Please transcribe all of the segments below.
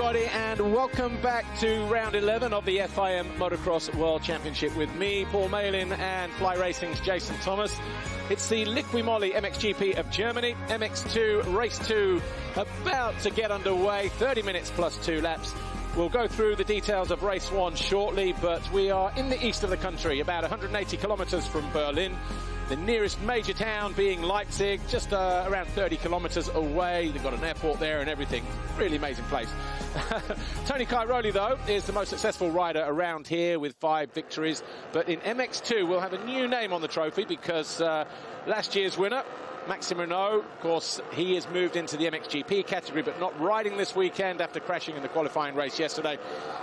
everybody, and welcome back to round 11 of the FIM Motocross World Championship with me, Paul Malin, and Fly Racing's Jason Thomas. It's the Liqui Moly MXGP of Germany, MX2 Race 2 about to get underway, 30 minutes plus 2 laps. We'll go through the details of race 1 shortly, but we are in the east of the country, about 180 kilometers from Berlin. The nearest major town being Leipzig, just around 30 kilometers away. They've got an airport there and everything. Really amazing place. Tony Cairoli, though, is the most successful rider around here with 5 victories. But in MX2, we'll have a new name on the trophy because last year's winner, Maxime Renault, of course, he has moved into the MXGP category, but not riding this weekend after crashing in the qualifying race yesterday.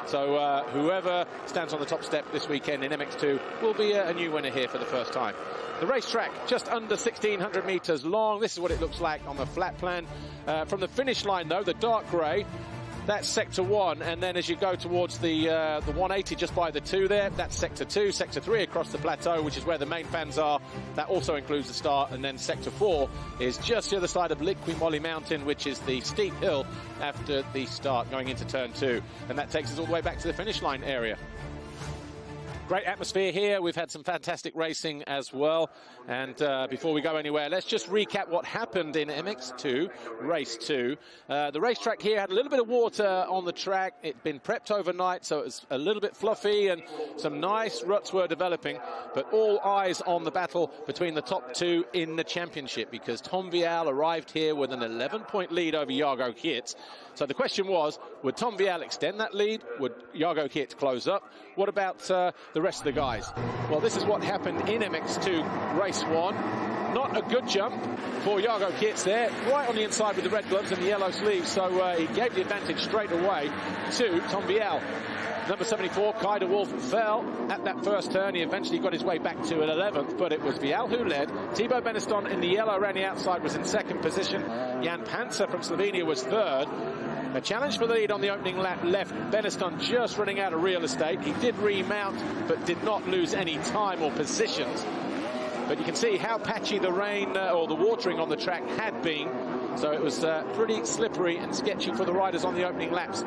So whoever stands on the top step this weekend in MX2 will be a new winner here for the first time. The racetrack, just under 1,600 meters long. This is what it looks like on the flat plan. From the finish line, though, the dark grey, that's Sector 1, and then as you go towards the 180 just by the 2 there, that's Sector 2, Sector 3 across the plateau, which is where the main fans are. That also includes the start, and then Sector 4 is just the other side of Liqui Moly Mountain, which is the steep hill after the start going into Turn 2, and that takes us all the way back to the finish line area. Great atmosphere here. We've had some fantastic racing as well. And before we go anywhere, let's just recap what happened in MX2 Race 2. The racetrack here had a little bit of water on the track. It'd been prepped overnight, so it was a little bit fluffy and some nice ruts were developing. But all eyes on the battle between the top 2 in the championship because Tom Vialle arrived here with an 11-point lead over Jago Geerts. So the question was, would Tom Vialle extend that lead? Would Jago Geerts close up? What about the rest of the guys? Well, this is what happened in MX2 Race 1. Not a good jump for Jago Geerts there, right on the inside with the red gloves and the yellow sleeves, so he gave the advantage straight away to Tom Vialle. Number 74, Kai de Wolf, fell at that first turn. He eventually got his way back to an 11th, but it was Vialle who led. Thibaut Benistant in the yellow around the outside was in second position. Jan Panzer from Slovenia was third. A challenge for the lead on the opening lap left Benistant just running out of real estate. He did remount, but did not lose any time or positions. But you can see how patchy the rain or the watering on the track had been. So it was pretty slippery and sketchy for the riders on the opening laps.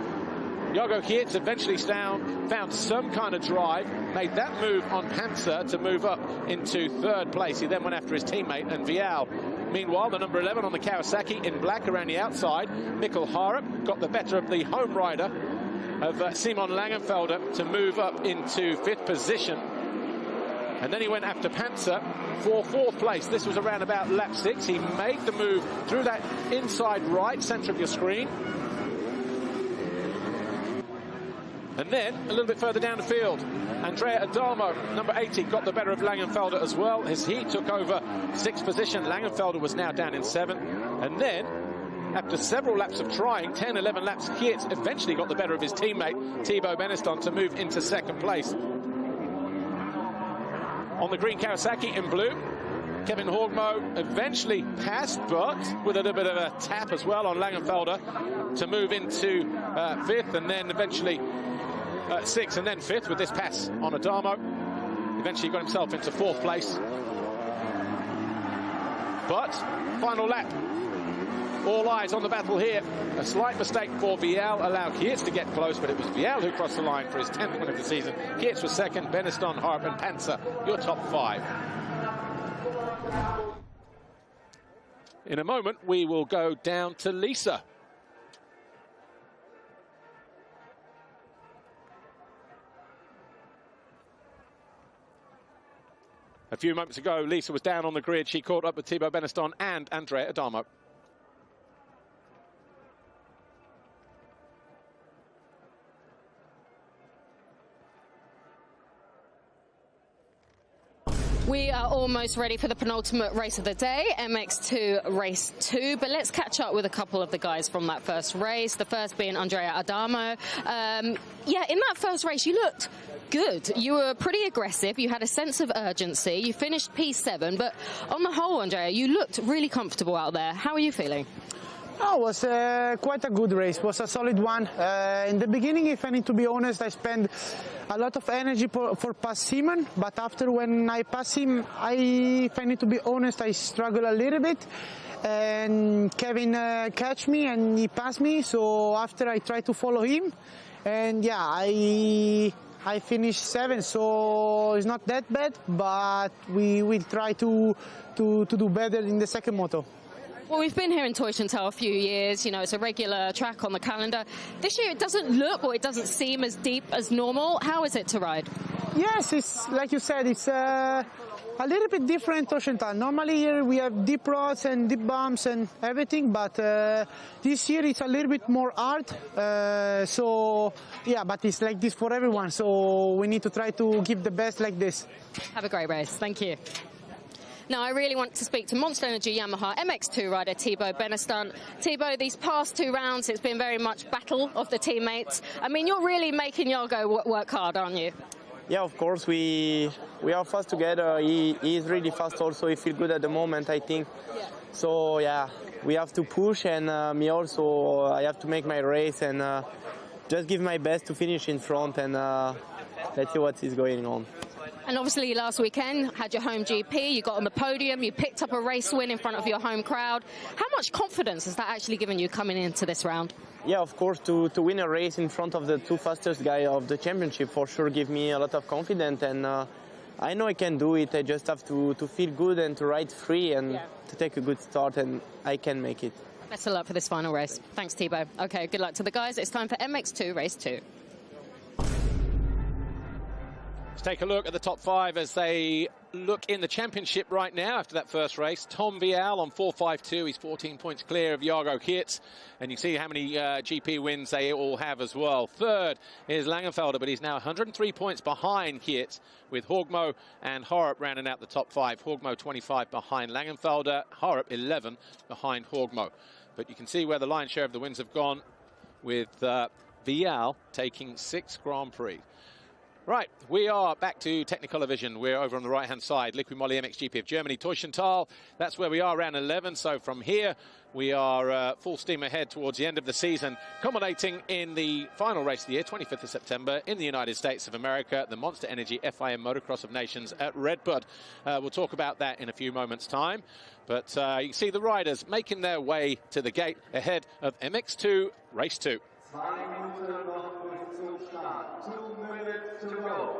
Jago Geerts eventually found some kind of drive, made that move on Panzer to move up into third place. He then went after his teammate and Vialle. Meanwhile, the number 11 on the Kawasaki in black around the outside, Mikkel Harup, got the better of the home rider of Simon Langenfelder to move up into 5th position. And then he went after Panzer for 4th place. This was around about lap 6. He made the move through that inside right centre of your screen. And then, a little bit further down the field, Andrea Adamo, number 80, got the better of Langenfelder as well, as he took over 6th position. Langenfelder was now down in 7th. And then, after several laps of trying, 10, 11 laps, Geerts eventually got the better of his teammate, Thibaut Benistant, to move into 2nd place. On the green Kawasaki in blue, Kevin Horgmo eventually passed, but with a little bit of a tap as well on Langenfelder to move into 5th, and then eventually 6th and then 5th with this pass on Adamo. Eventually got himself into 4th place. But final lap. All eyes on the battle here. A slight mistake for Vialle allowed Geerts to get close, but it was Vialle who crossed the line for his 10th win of the season. Geerts was 2nd, Benistant, Harup and Panzer, your top 5. In a moment, we will go down to Lisa. A few moments ago, Lisa was down on the grid. She caught up with Thibaut Benistant and Andrea Adamo. We are almost ready for the penultimate race of the day, MX2 Race 2, but let's catch up with a couple of the guys from that first race, the first being Andrea Adamo. Yeah, in that first race, you looked good. You were pretty aggressive. You had a sense of urgency. You finished P7, but on the whole, Andrea, you looked really comfortable out there. How are you feeling? Oh, it was quite a good race. It was a solid one. In the beginning, if I need to be honest, I spent a lot of energy for pass Simon, but after when I pass him, if I need to be honest, I struggle a little bit. and Kevin catch me and he passed me. So after I tried to follow him, and yeah, I finished 7th, so it's not that bad, but we will try to do better in the second moto. Well, we've been here in Teushental a few years. You know, it's a regular track on the calendar. This year, it doesn't look or it doesn't seem as deep as normal. How is it to ride? Yes, it's like you said, it's a little bit different Teushental. Normally here we have deep roads and deep bumps and everything, but this year it's a little bit more hard. So yeah, but it's like this for everyone. So we need to try to give the best like this. Have a great race. Thank you. Now, I really want to speak to Monster Energy Yamaha MX2 rider Thibaut Benistant. Thibaut, these past 2 rounds, it's been very much battle of the teammates. I mean, you're really making Jago work hard, aren't you? Yeah, of course, we are fast together. He is really fast also. He feels good at the moment, I think. Yeah. So, yeah, we have to push, and me also, I have to make my race and just give my best to finish in front, and let's see what is going on. And obviously last weekend had your home GP, you got on the podium, you picked up a race win in front of your home crowd. How much confidence has that actually given you coming into this round? Yeah, of course, to win a race in front of the 2 fastest guys of the championship for sure give me a lot of confidence, and I know I can do it. I just have to feel good and to ride free and to take a good start, and I can make it. Best of luck for this final race. Thanks, Thibaut. Okay, good luck to the guys. It's time for MX2 Race 2. Let's take a look at the top 5 as they look in the championship right now after that first race. Tom Vialle on 4.52. He's 14 points clear of Jago Geerts. And you see how many GP wins they all have as well. 3rd is Langenfelder, but he's now 103 points behind Geerts, with Horgmo and Horup rounding out the top 5. Horgmo 25 behind Langenfelder, Horup 11 behind Horgmo. But you can see where the lion's share of the wins have gone, with Vialle taking 6 Grand Prix. Right, we are back to Technicolor Vision. We're over on the right-hand side. Liqui Moly MXGP of Germany, Teushental. That's where we are, round 11. So from here, we are full steam ahead towards the end of the season, culminating in the final race of the year, 25th of September, in the United States of America, the Monster Energy FIM Motocross of Nations at Redbud. We'll talk about that in a few moments' time. But you can see the riders making their way to the gate ahead of MX2 Race 2. 2 Minuten zum Start. 2 minutes to go.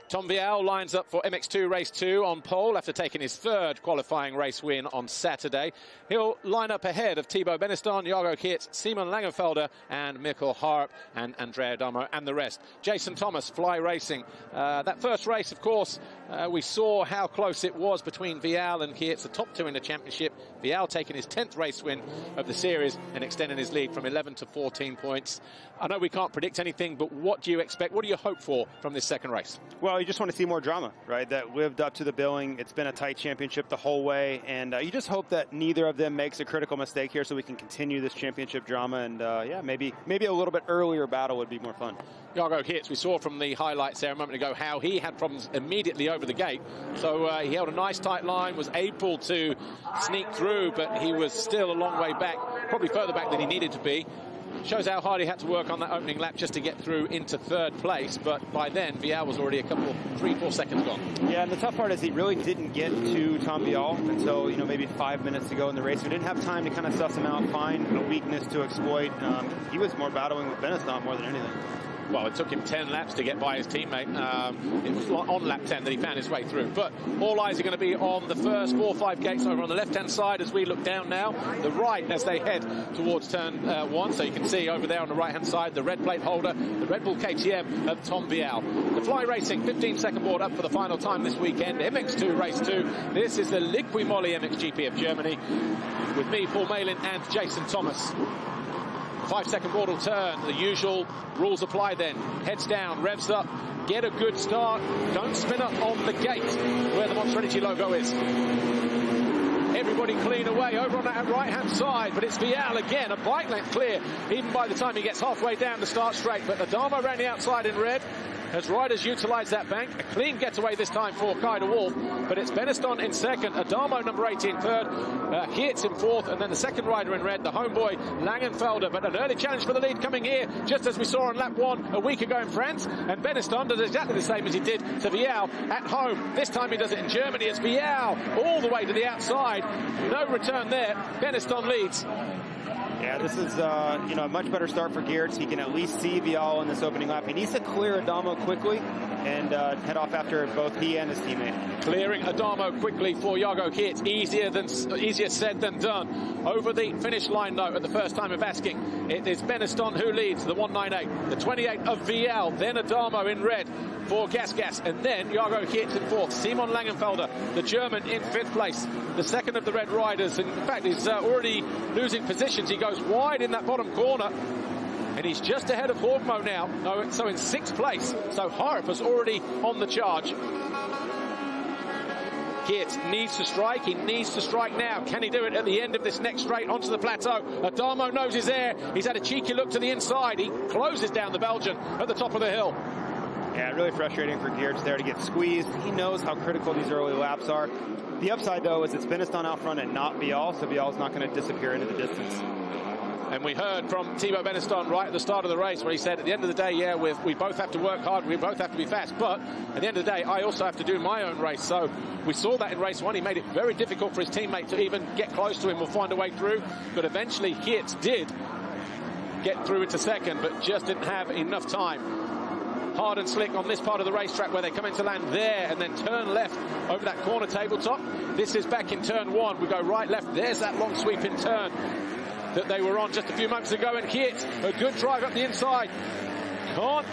Tom Vialle lines up for MX2 Race 2 on pole after taking his 3rd qualifying race win on Saturday. He'll line up ahead of Thibaut Benistant, Jago Geerts, Simon Langenfelder and Mikkel Horup and Andrea Adamo and the rest. Jason Thomas, Fly Racing. That first race, of course, we saw how close it was between Vialle and Geerts, the top 2 in the championship. Vialle taking his 10th race win of the series and extending his lead from 11 to 14 points. I know we can't predict anything, but what do you expect? What do you hope for from this second race? Well, you just want to see more drama, right? That lived up to the billing. It's been a tight championship the whole way, and you just hope that neither of them makes a critical mistake here so we can continue this championship drama, and yeah, maybe a little bit earlier battle would be more fun. Jago Geerts, we saw from the highlights there a moment ago how he had problems immediately over the gate. So he held a nice tight line, was able to sneak through, but he was still a long way back, probably further back than he needed to be. Shows how hard he had to work on that opening lap just to get through into 3rd place. But by then, Vialle was already a couple, 3-4 seconds gone. Yeah, and the tough part is he really didn't get to Tom Vialle until, you know, maybe 5 minutes to go in the race. We didn't have time to kind of suss him out, find a weakness to exploit. He was more battling with Benistant more than anything. Well, it took him 10 laps to get by his teammate. It was on lap 10 that he found his way through. But all eyes are going to be on the first 4 or 5 gates over on the left-hand side as we look down now. The right as they head towards turn 1. So you can see over there on the right-hand side the red plate holder, the Red Bull KTM of Tom Vialle. The Fly Racing 15-second board up for the final time this weekend. MX2 Race 2. This is the Liqui Moly MXGP of Germany with me, Paul Malin, and Jason Thomas. 5-second board will turn. The usual rules apply then. Heads down, revs up, get a good start. Don't spin up on the gate where the Monster Energy logo is. Everybody clean away over on that right-hand side, but it's Vialle again, a bike length clear, even by the time he gets halfway down the start straight. But Adamo around the outside in red. as riders utilise that bank. A clean getaway this time for Kaida Wolf, but it's Benistant in second, Adamo number 8 in third, Geerts in fourth, and then the second rider in red, the homeboy Langenfelder. But an early challenge for the lead coming here, just as we saw on lap 1 a week ago in France. And Benistant does exactly the same as he did to Vialle at home. This time he does it in Germany. It's Vialle all the way to the outside. No return there. Benistant leads. Yeah, this is you know, a much better start for Geerts. He can at least see Vialle in this opening lap. He needs to clear Adamo quickly and head off after both he and his teammate. Clearing Adamo quickly for Jago Geerts. Easier said than done. Over the finish line, though, at the first time of asking, it is Benistant who leads, the 198. The 28 of Vialle, then Adamo in red for Gas, and then Jago Geerts in fourth. Simon Langenfelder, the German, in fifth place. The second of the red riders. In fact, he's already losing positions. He goes wide in that bottom corner, and he's just ahead of Horgmo now. No, so in sixth place. So Harp is already on the charge. Geerts needs to strike. He needs to strike now. Can he do it at the end of this next straight onto the plateau? Adamo knows he's there. He's had a cheeky look to the inside. He closes down the Belgian at the top of the hill. Yeah, really frustrating for Geerts there to get squeezed. He knows how critical these early laps are. The upside, though, is it's Benistant out front and not Vialle, so Vialle's not going to disappear into the distance. And we heard from Thibaut Benistant right at the start of the race where he said, at the end of the day, yeah, we both have to work hard, we both have to be fast, but at the end of the day, I also have to do my own race. So we saw that in race 1. He made it very difficult for his teammate to even get close to him or find a way through. But eventually, Geerts did get through into second, but just didn't have enough time. Hard and slick on this part of the racetrack where they come into land there and then turn left over that corner tabletop. This is back in turn 1. We go right, left. There's that long sweeping turn that they were on just a few moments ago. And Geerts, a good drive up the inside. Can't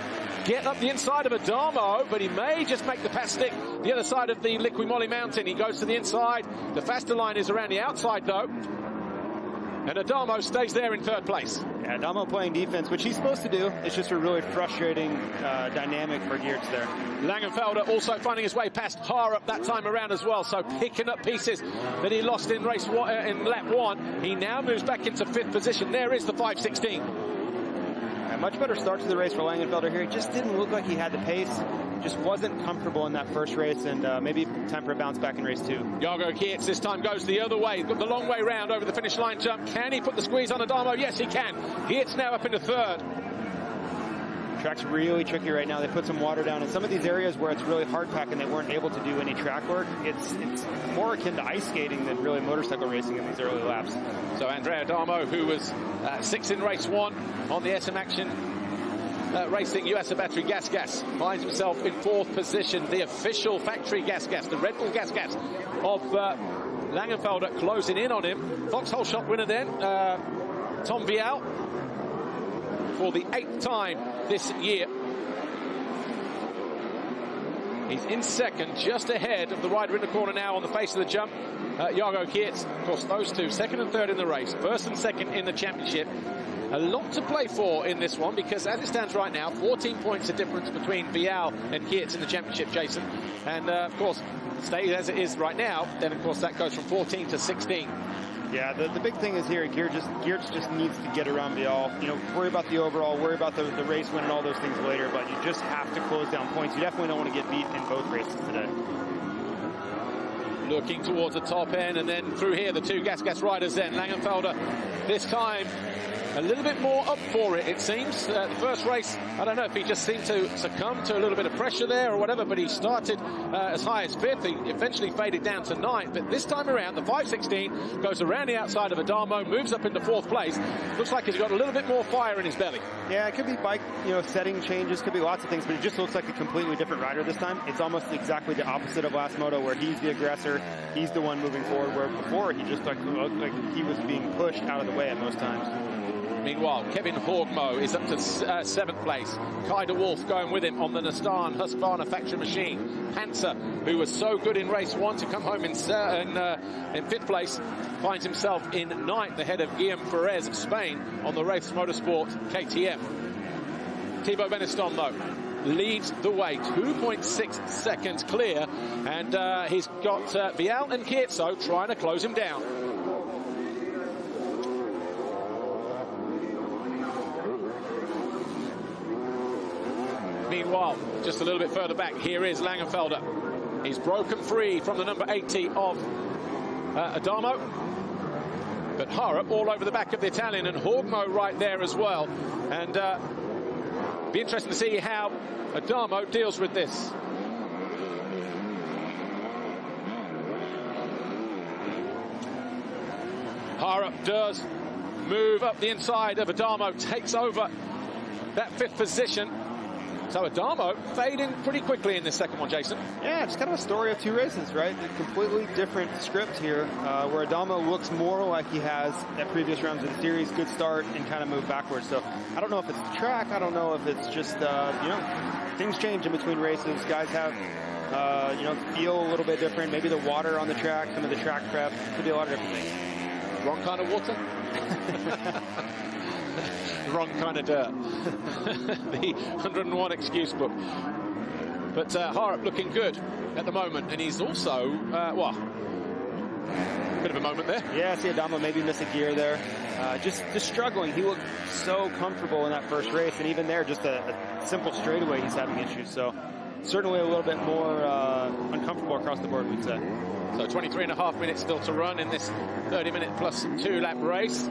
get up the inside of Adamo, but he may just make the pass stick the other side of the Liqui Moly mountain. He goes to the inside. The faster line is around the outside, though. And Adamo stays there in third place. Yeah, Adamo playing defense, which he's supposed to do. It's just a really frustrating dynamic for Geerts there. Langenfelder also finding his way past Harp that time around as well. So picking up pieces that he lost in race 1, in lap 1. He now moves back into fifth position. There is the 5:16. A much better start to the race for Langenfelder here. It just didn't look like he had the pace. Just wasn't comfortable in that first race, and maybe time for a bounce back in race 2. Jago Geerts this time goes the other way. Got the long way round over the finish line jump. Can he put the squeeze on Adamo? Yes, he can. Geerts now up into third. Track's really tricky right now. They put some water down in some of these areas where it's really hard pack and they weren't able to do any track work. It's more akin to ice skating than really motorcycle racing in these early laps. So Andrea Adamo, who was 6th in race 1 on the SM Action Racing USA Battery Gas, finds himself in 4th position. The official factory Gas, the Red Bull Gas of Langenfelder closing in on him. Fox Holeshot winner then, Tom Vialle, for the 8th time this year. He's in second, just ahead of the rider in the corner now on the face of the jump, Jago Geerts. Of course, those two, second and third in the race, first and second in the championship. A lot to play for in this one because as it stands right now, 14 points of difference between Vialle and Geerts in the championship, Jason. And of course, stay as it is right now, then of course that goes from 14 to 16. Yeah, the big thing is here, Geerts just needs to get around Vialle. You know, worry about the overall, worry about the race win and all those things later, but you just have to close down points. You definitely don't want to get beat in both races today. Looking towards the top end, and then through here, the two Gas riders then. Langenfelder, this time, a little bit more up for it, it seems. The first race, I don't know if he just seemed to succumb to a little bit of pressure there or whatever, but he started as high as 5th. He eventually faded down to 9th. But this time around, the 5:16 goes around the outside of Adamo, moves up into 4th place. Looks like he's got a little bit more fire in his belly. Yeah, it could be bike, setting changes, could be lots of things, but it just looks like a completely different rider this time. It's almost exactly the opposite of last moto, where he's the aggressor, he's the one moving forward, where before he just looked like he was being pushed out of the way at most times. Meanwhile, Kevin Horgmo is up to 7th place. Kaida Wolf going with him on the Nissan Husqvarna factory machine. Panzer, who was so good in race 1 to come home in 5th place, finds himself in 9th ahead of Guillaume Ferrez of Spain on the Race Motorsport KTM. Thibaut Benistant, though, leads the way, 2.6 seconds clear, and he's got Vialle and Geerts trying to close him down. Meanwhile, just a little bit further back, here is Langenfelder. He's broken free from the number 80 of Adamo. But Harrop all over the back of the Italian, and Horgmo right there as well. And be interesting to see how Adamo deals with this. Harrop does move up the inside of Adamo, takes over that 5th position. So Adamo fading pretty quickly in this second one, Jason. Yeah, it's kind of a story of 2 races, right? A completely different script here, where Adamo looks more like he has at previous rounds of the series, good start, and kind of move backwards. So I don't know if it's the track. I don't know if it's just, you know, things change in between races. Guys have, you know, feel a little bit different. Maybe the water on the track, some of the track prep, could be a lot of different things. Wrong kind of water. Wrong kind of dirt. The 101 excuse book. But Harrop looking good at the moment, and he's also, well, bit of a moment there. Yeah, I see Adamo maybe miss a gear there. Just struggling. He looked so comfortable in that first race, and even there, just a simple straightaway, he's having issues. So certainly a little bit more uncomfortable across the board, we'd say. So 23.5 minutes still to run in this 30-minute plus 2-lap race.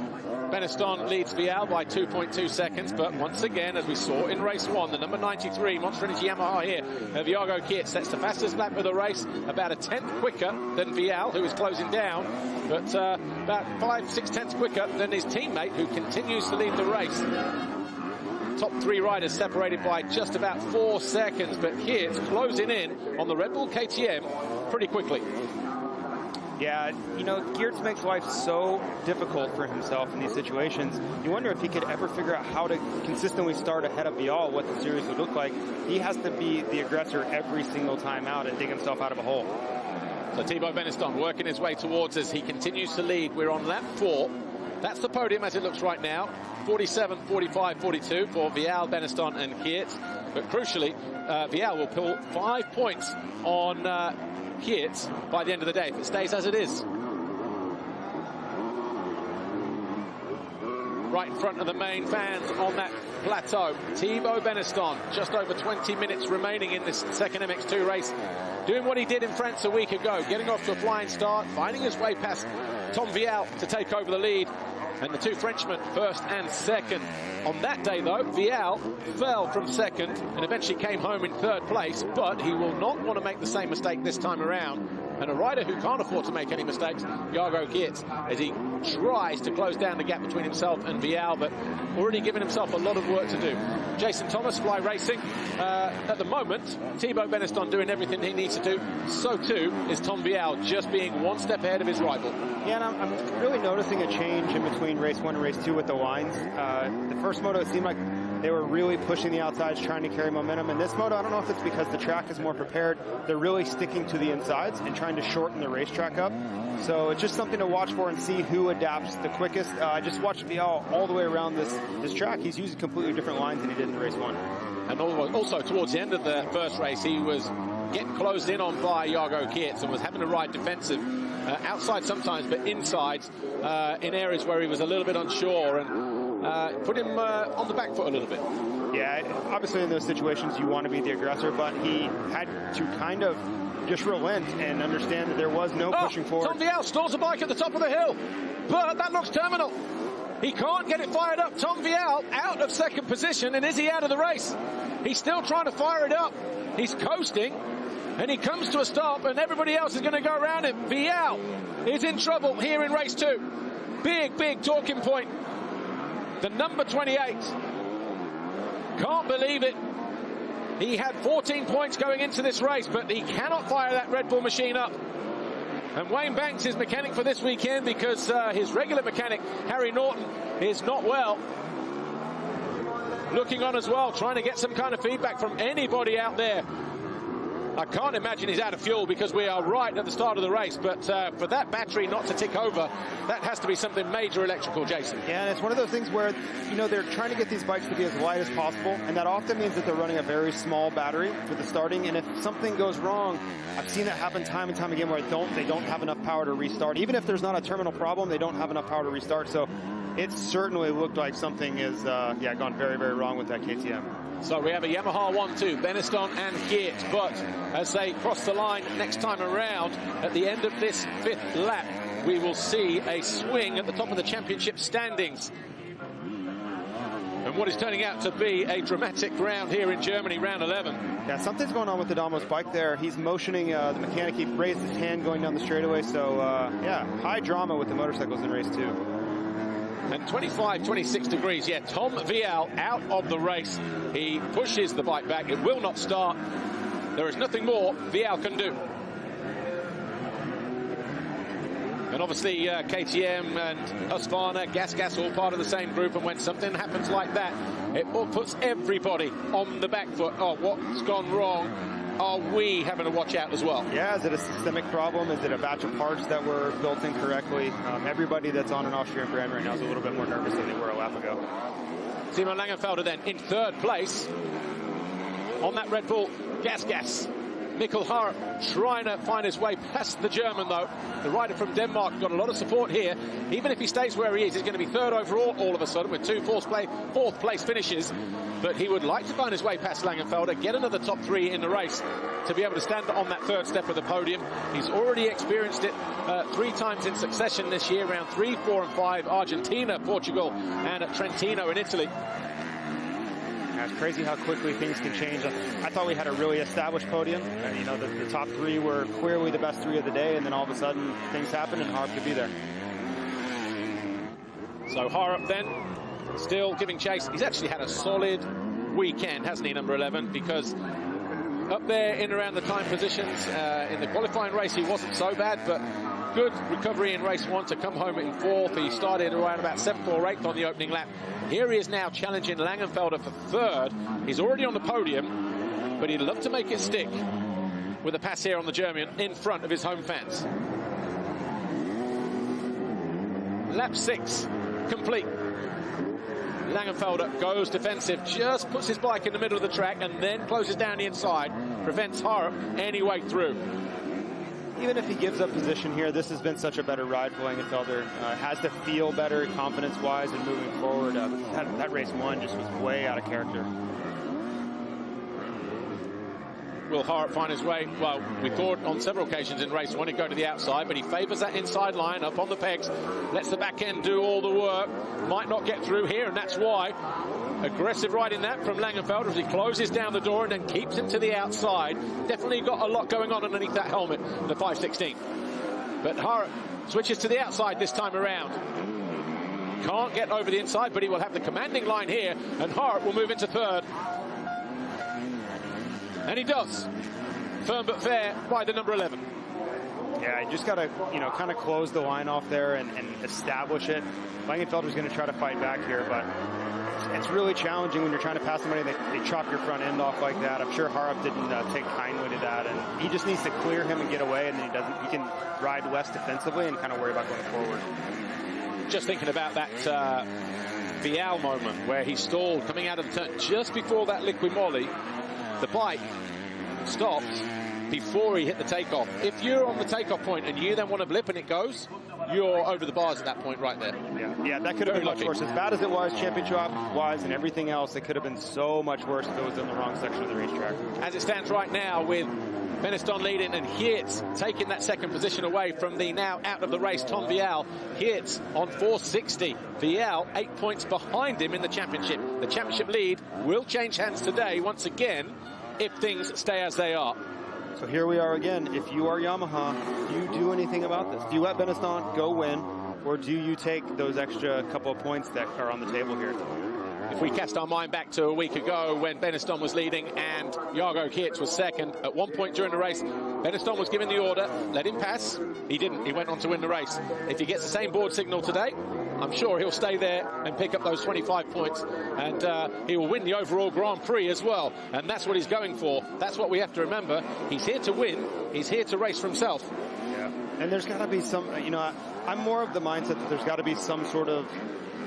Benistant leads Vialle by 2.2 seconds, but once again, as we saw in race 1, the number 93 Monster Energy Yamaha here, Jago Geerts sets the fastest lap of the race, about a 10th quicker than Vialle, who is closing down, but about 5-6 tenths quicker than his teammate, who continues to lead the race. Top 3 riders separated by just about 4 seconds, but Geerts closing in on the Red Bull KTM pretty quickly. Yeah, you know, Geerts makes life so difficult for himself in these situations. You wonder if he could ever figure out how to consistently start ahead of Vialle, what the series would look like. He has to be the aggressor every single time out and dig himself out of a hole. So Thibaut Benistant working his way towards us. He continues to lead. We're on lap 4. That's the podium as it looks right now. 47, 45, 42 for Vialle, Benistant and Geerts. But crucially, Vialle will pull 5 points on Geerts by the end of the day if it stays as it is. Right in front of the main fans on that plateau, Thibaut Benistant, just over 20 minutes remaining in this second MX2 race, doing what he did in France a week ago, getting off to a flying start, finding his way past Tom Vialle to take over the lead, and the 2 Frenchmen first and second. On that day, though, Vialle fell from second and eventually came home in 3rd place, but he will not want to make the same mistake this time around. And a rider who can't afford to make any mistakes, Jago Geerts, as he tries to close down the gap between himself and Vialle, but already given himself a lot of work to do. Jason Thomas, Fly Racing. At the moment, Thibaut Benistant doing everything he needs to do. So too is Tom Vialle, just being 1 step ahead of his rival. Yeah, and I'm really noticing a change in between race 1 and race 2 with the lines. The first moto, it seemed like they were really pushing the outsides, trying to carry momentum. In this moto, I don't know if it's because the track is more prepared. They're really sticking to the insides and trying to shorten the racetrack up. So it's just something to watch for and see who adapts the quickest. I just watched Vialle all the way around this track. He's using completely different lines than he did in race 1. And also towards the end of the first race, he was getting closed in on by Jago Geerts and was having to ride defensive. Outside sometimes, but inside in areas where he was a little bit unsure, and put him on the back foot a little bit. Yeah, obviously in those situations you want to be the aggressor, but he had to kind of just relent and understand that there was no pushing forward. Tom Vialle stalls a bike at the top of the hill, but that looks terminal. He can't get it fired up. Tom Vialle out of 2nd position, and is he out of the race? He's still trying to fire it up. He's coasting. And he comes to a stop, and everybody else is going to go around him. Vialle is in trouble here in race 2. Big, big talking point. The number 28. Can't believe it. He had 14 points going into this race, but he cannot fire that Red Bull machine up. And Wayne Banks is mechanic for this weekend because his regular mechanic, Harry Norton, is not well. Looking on as well, trying to get some kind of feedback from anybody out there. I can't imagine he's out of fuel because we are right at the start of the race, but for that battery not to tick over, that has to be something major electrical, Jason. Yeah, and it's one of those things where, you know, they're trying to get these bikes to be as light as possible, and that often means that they're running a very small battery for the starting, and if something goes wrong, I've seen that happen time and time again where they don't have enough power to restart. Even if there's not a terminal problem, they don't have enough power to restart, so it certainly looked like something is, gone very, very wrong with that KTM. So we have a Yamaha 1-2, Benistant and Geerts, but as they cross the line next time around, at the end of this 5th lap, we will see a swing at the top of the championship standings. And what is turning out to be a dramatic round here in Germany, round 11. Yeah, something's going on with Adamo's bike there. He's motioning the mechanic. He raised his hand going down the straightaway. So, yeah, high drama with the motorcycles in race 2. And 25, 26 degrees. Yeah, Tom Vialle out of the race. He pushes the bike back. It will not start. There is nothing more Vialle can do. And obviously KTM and Husqvarna, Gas all part of the same group, and when something happens like that, it all puts everybody on the back foot. Oh, what's gone wrong? Are we having to watch out as well? Yeah, is it a systemic problem? Is it a batch of parts that were built incorrectly? Everybody that's on an Austrian brand right now is a little bit more nervous than they were a lap ago. Simon Langenfelder then in 3rd place on that Red Bull Gas. Mikkel Hart trying to find his way past the German, though. The rider from Denmark got a lot of support here. Even if he stays where he is, he's going to be 3rd overall all of a sudden with 2 4th place finishes. But he would like to find his way past Langenfelder, get another top 3 in the race to be able to stand on that 3rd step of the podium. He's already experienced it 3 times in succession this year, round 3, 4 and 5, Argentina, Portugal, and at Trentino in Italy. It's crazy how quickly things can change. I thought we had a really established podium, and you know the top 3 were clearly the best 3 of the day, and then all of a sudden things happen and Harp could be there. So Harp then still giving chase. He's actually had a solid weekend, hasn't he, number 11, because up there in around the time positions in the qualifying race he wasn't so bad, but good recovery in race 1 to come home in 4th. He started around about 7th or 8th on the opening lap. Here he is now challenging Langenfelder for 3rd. He's already on the podium, but he'd love to make it stick with a pass here on the German in front of his home fans. Lap 6 complete. Langenfelder goes defensive, just puts his bike in the middle of the track and then closes down the inside, prevents Harp any way through. Even if he gives up position here, this has been such a better ride for Langenfelder. Has to feel better confidence-wise and moving forward. That race 1 just was way out of character. Will Hart find his way? Well, we thought on several occasions in race 1 he'd go to the outside, but he favours that inside line up on the pegs, lets the back end do all the work, might not get through here, and that's why. Aggressive riding that from Langenfelder as he closes down the door and then keeps him to the outside. Definitely got a lot going on underneath that helmet, the 516. But Hart switches to the outside this time around. Can't get over the inside, but he will have the commanding line here, and Hart will move into 3rd. And he does. Firm but fair by the number 11. Yeah, you just got to, you know, kind of close the line off there and establish it. Langenfelder's going to try to fight back here, but it's really challenging when you're trying to pass somebody and they chop your front end off like that. I'm sure Harp didn't take kindly to that, and he just needs to clear him and get away, and then he can ride less defensively and kind of worry about going forward. Just thinking about that Vialle moment where he stalled coming out of the turn just before that Liqui Moly. The bike stopped before he hit the takeoff. If you're on the takeoff point and you then want to blip and it goes, you're over the bars at that point right there. Yeah, that could have been much worse. As bad as it was, championship-wise and everything else, it could have been so much worse if it was in the wrong section of the racetrack. As it stands right now, with Benistant leading and Geerts taking that 2nd position away from the now out of the race Tom Vialle. Geerts on 460. Vialle 8 points behind him in the championship. The championship lead will change hands today once again if things stay as they are. So here we are again. If you are Yamaha, do you do anything about this? Do you let Benistant go win, or do you take those extra couple of points that are on the table here? If we cast our mind back to a week ago when Benistant was leading and Jago Geerts was 2nd, at one point during the race, Benistant was given the order, let him pass. He didn't. He went on to win the race. If he gets the same board signal today, I'm sure he'll stay there and pick up those 25 points, and he will win the overall Grand Prix as well. And that's what he's going for. That's what we have to remember. He's here to win. He's here to race for himself. Yeah. And there's got to be some, you know, I'm more of the mindset that there's got to be some sort of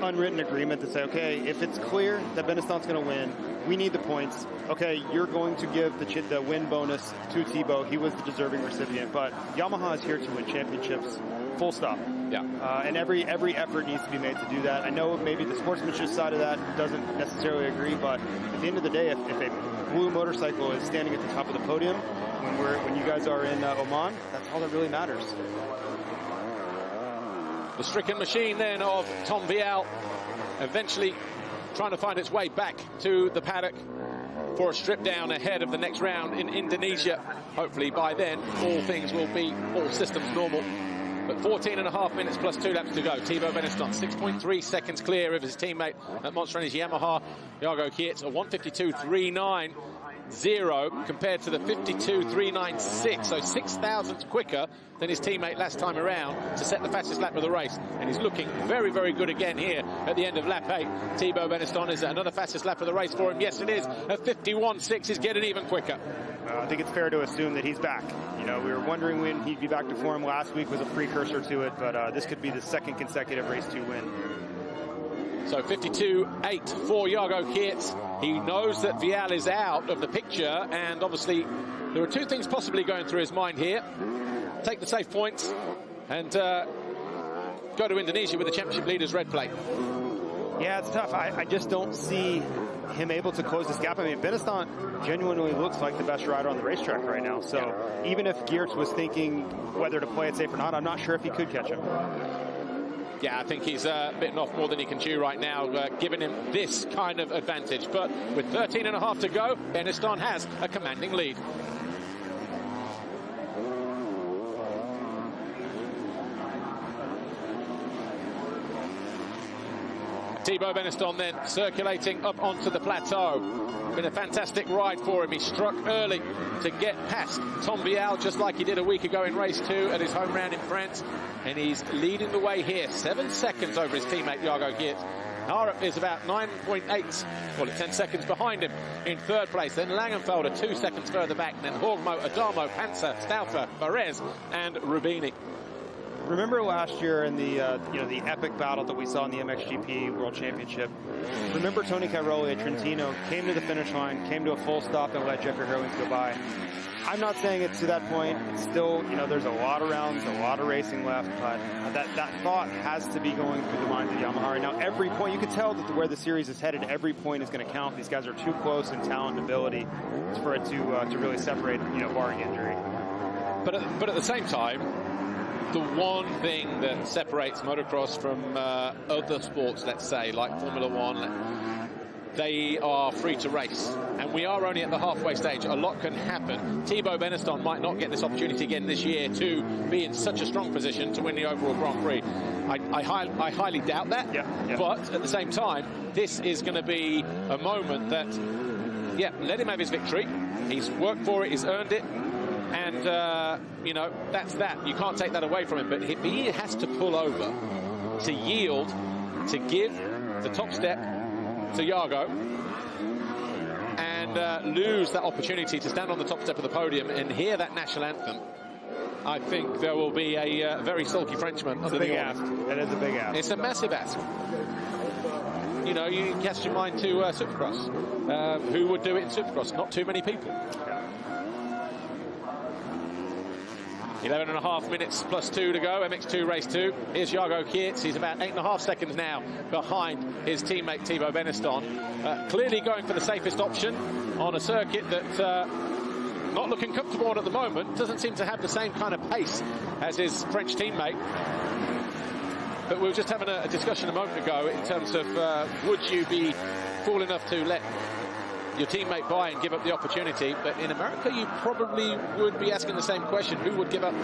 unwritten agreement to say, okay, if it's clear that Benistant's going to win, we need the points. Okay, you're going to give the win bonus to Thibaut. He was the deserving recipient, but Yamaha is here to win championships, full stop. Yeah. And every effort needs to be made to do that. I know maybe the sportsmanship side of that doesn't necessarily agree, but at the end of the day, if a blue motorcycle is standing at the top of the podium when you guys are in Oman, that's all that really matters. The stricken machine then of Tom Vialle eventually trying to find its way back to the paddock for a strip down ahead of the next round in Indonesia. Hopefully by then all systems normal. But 14.5 minutes plus 2 laps to go. Thibaut Benistant 6.3 seconds clear of his teammate at Monster Energy Yamaha, Jago Geerts, a 1:52.390 compared to the 52.396, so 6,000ths quicker than his teammate last time around to set the fastest lap of the race. And he's looking very, very good again here at the end of lap 8. Thibaut Benistant, is another fastest lap of the race for him? Yes, it is. A 51.6 is getting even quicker. I think it's fair to assume that he's back. You know, we were wondering when he'd be back to form. Last week was a precursor to it, but this could be the second consecutive Race 2 win. So 52.8 for Jago Geerts. He knows that Vialle is out of the picture, and obviously there are two things possibly going through his mind here. Take the safe points and go to Indonesia with the championship leader's red plate. Yeah, it's tough. I just don't see him able to close this gap. I mean, Benistant genuinely looks like the best rider on the racetrack right now. So even if Geerts was thinking whether to play it safe or not, I'm not sure if he could catch him. Yeah, I think he's bitten off more than he can chew right now, giving him this kind of advantage. But with 13.5 to go, Benistant has a commanding lead. Thibaut Benistant then circulating up onto the plateau. Been a fantastic ride for him. He struck early to get past Tom Vialle, just like he did a week ago in Race 2 at his home round in France. And he's leading the way here, 7 seconds over his teammate Jago Geerts. Harup is about 9.8, well, 10 seconds behind him in third place. Then Langenfelder 2 seconds further back. And then Horgmo, Adamo, Panzer, Stauffer, Perez, and Rubini. Remember last year in the the epic battle that we saw in the MXGP World Championship. Remember Tony Cairoli at Trentino came to the finish line, came to a full stop, and let Jeffrey Hurlings go by. I'm not saying it's to that point. It's still, there's a lot of rounds, a lot of racing left, but that thought has to be going through the minds of Yamaha right now. Every point, you can tell that where the series is headed, every point is going to count. These guys are too close in talent and ability for it to really separate, barring injury. But at the same time, the one thing that separates motocross from other sports, let's say, like Formula One, they are free to race. And we are only at the halfway stage. A lot can happen. Thibaut Benistant might not get this opportunity again this year to be in such a strong position to win the overall Grand Prix. I highly doubt that. Yeah. But at the same time, this is going to be a moment that, let him have his victory. He's worked for it. He's earned it. And, that's that. You can't take that away from him. But he has to pull over to yield, to give the top step to Jago, and lose that opportunity to stand on the top step of the podium and hear that national anthem. I think there will be a very sulky Frenchman under the ask. It is a big ask. It's a massive ask. You cast your mind to Supercross. Who would do it in Supercross? Not too many people. 11.5 minutes plus 2 to go. MX2 Race 2. Here's Jago Geerts. He's about 8.5 seconds now behind his teammate Thibaut Benistant. Clearly going for the safest option on a circuit that not looking comfortable on at the moment. Doesn't seem to have the same kind of pace as his French teammate. But we were just having a discussion a moment ago in terms of would you be fool enough to let your teammate by and give up the opportunity? But in America, you probably would be asking the same question. Who would give up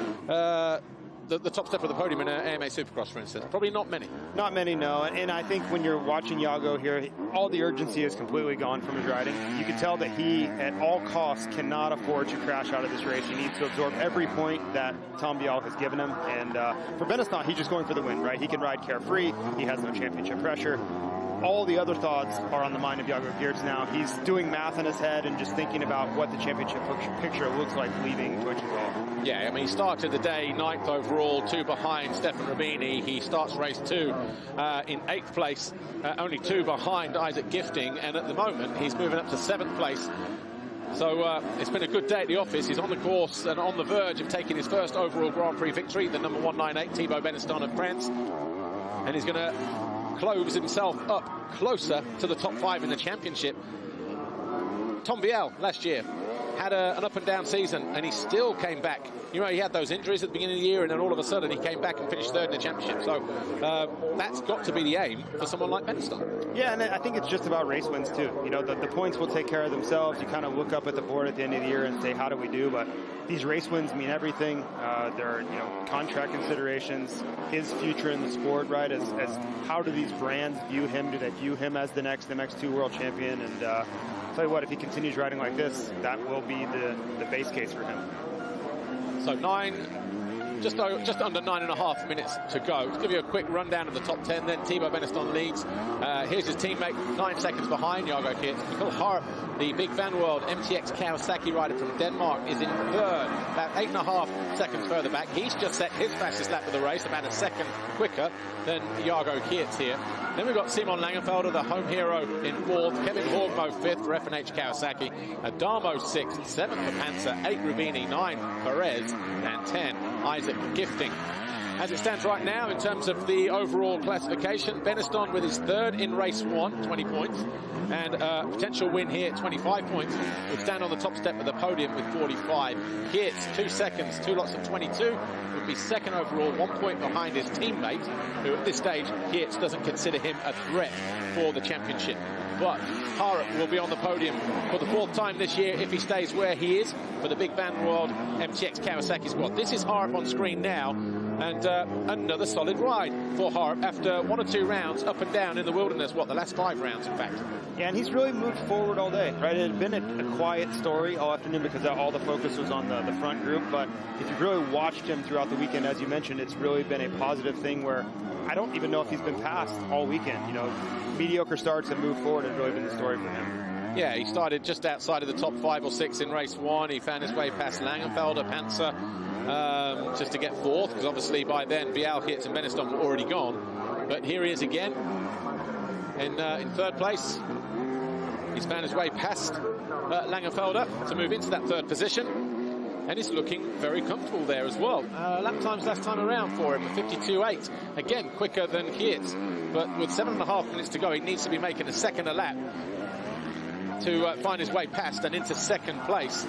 the top step of the podium in an AMA Supercross, for instance? Probably not many. Not many, no. And I think when you're watching Jago here, all the urgency is completely gone from his riding. You can tell that he, at all costs, cannot afford to crash out of this race. He needs to absorb every point that Tom Vialle has given him. And for Benistant, he's just going for the win, right? He can ride carefree. He has no championship pressure. All the other thoughts are on the mind of Jago Geerts now. He's doing math in his head and just thinking about what the championship picture looks like leaving Deutschland. Yeah, I mean, he started the day 9th overall, 2 behind Stefan Rubini. He starts race 2 in 8th place, only 2 behind Isaac Gifting, and at the moment he's moving up to 7th place. So it's been a good day at the office. He's on the course and on the verge of taking his first overall Grand Prix victory, the number 198 Thibaut Benistant of France, and he's going to close himself up closer to the top 5 in the championship. Tom Vialle last year had an up and down season, and he still came back. You know, he had those injuries at the beginning of the year, and then all of a sudden he came back and finished 3rd in the championship. So that's got to be the aim for someone like Benistant. Yeah, and I think it's just about race wins too. You know, the points will take care of themselves. You kind of look up at the board at the end of the year and say, how do we do? But these race wins mean everything. There are, you know, contract considerations, his future in the sport, right? As how do these brands view him? Do they view him as the next MX2 world champion? And tell you what, if he continues riding like this, that will be the base case for him. So just under 9.5 minutes to go. To give you a quick rundown of the top 10, then Thibaut Benistant leads. Here's his teammate, 9 seconds behind, Jago Geerts. Mikkel Harp, the Big Van World MTX Kawasaki rider from Denmark, is in 3rd, about 8.5 seconds further back. He's just set his fastest lap of the race, about a second quicker than Jago Geerts here. Then we've got Simon Langenfelder, the home hero, in 4th. Kevin Horgmo 5th for FNH Kawasaki. Adamo 6th, 7th for Panzer, 8 Rubini, 9 Perez, and 10 Isaac Gifting. As it stands right now, in terms of the overall classification, Benistant with his 3rd in race 1, 20 points, and a potential win here, 25 points, would stand on the top step of the podium with 45. Geerts, 2 seconds, 2 lots of 22, would be 2nd overall, 1 point behind his teammate, who at this stage, Geerts doesn't consider him a threat for the championship. But Harp will be on the podium for the 4th time this year if he stays where he is for the Big Van World MTX Kawasaki squad. This is Harp on screen now, and another solid ride for Harp after 1 or 2 rounds up and down in the wilderness. The last 5 rounds, in fact. Yeah, and he's really moved forward all day, right? It had been a quiet story all afternoon because all the focus was on the front group, but if you've really watched him throughout the weekend, as you mentioned, it's really been a positive thing where I don't even know if he's been passed all weekend. You know, mediocre starts and move forward has really been the story for him. Yeah, he started just outside of the top 5 or 6 in race 1. He found his way past Langenfelder, Panzer, just to get 4th, because obviously by then Vialle, Geerts and Benistant were already gone. But here he is again in 3rd place. He's found his way past Langenfelder to move into that 3rd position. And he's looking very comfortable there as well. Lap times last time around for him, 52.8. Again, quicker than Geerts. But with 7.5 minutes to go, he needs to be making a 2nd a lap to find his way past and into 2nd place.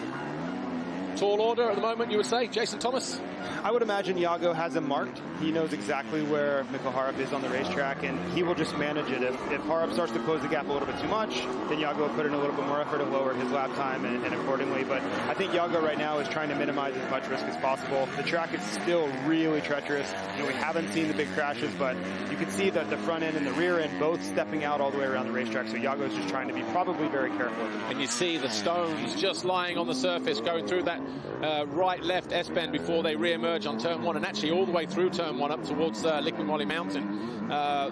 Tall order at the moment, you would say, Jason Thomas? I would imagine Jago has him marked. He knows exactly where Mikkel Harp is on the racetrack, and he will just manage it. If Harp starts to close the gap a little bit too much, then Jago will put in a little bit more effort to lower his lap time and accordingly. But I think Jago right now is trying to minimize as much risk as possible. The track is still really treacherous. You know, we haven't seen the big crashes, but you can see that the front end and the rear end both stepping out all the way around the racetrack. So Jago is just trying to be probably very careful. And you see the stones just lying on the surface, going through that right-left S-bend before they re-emerge on turn 1, and actually all the way through turn 1 up towards Liqui Moly Mountain,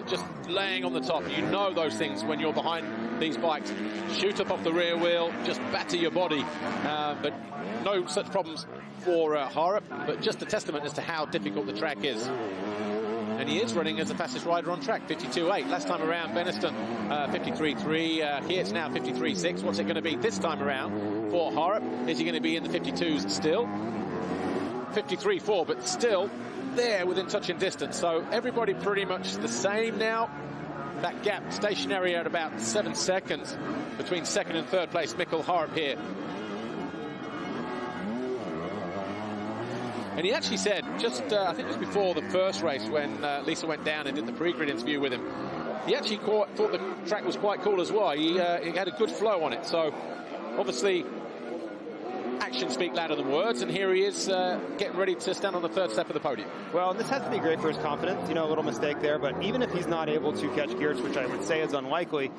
just laying on the top. You know those things when you're behind these bikes. Shoot up off the rear wheel, just batter your body, but no such problems for Harp, but just a testament as to how difficult the track is. And he is running as the fastest rider on track, 52.8. Last time around, Benistant 53.3. Geerts now 53.6. What's it going to be this time around for Harp? Is he going to be in the 52s still? 53.4, but still there within touching distance. So everybody pretty much the same now. That gap stationary at about 7 seconds between 2nd and 3rd place. Mikkel Harp here. And he actually said, just I think it was before the first race when Lisa went down and did the pre-grid interview with him, he actually thought the track was quite cool as well. He had a good flow on it. So obviously actions speak louder than words, and here he is getting ready to stand on the 3rd step of the podium. Well, this has to be great for his confidence. You know, a little mistake there, but even if he's not able to catch Geerts, which I would say is unlikely,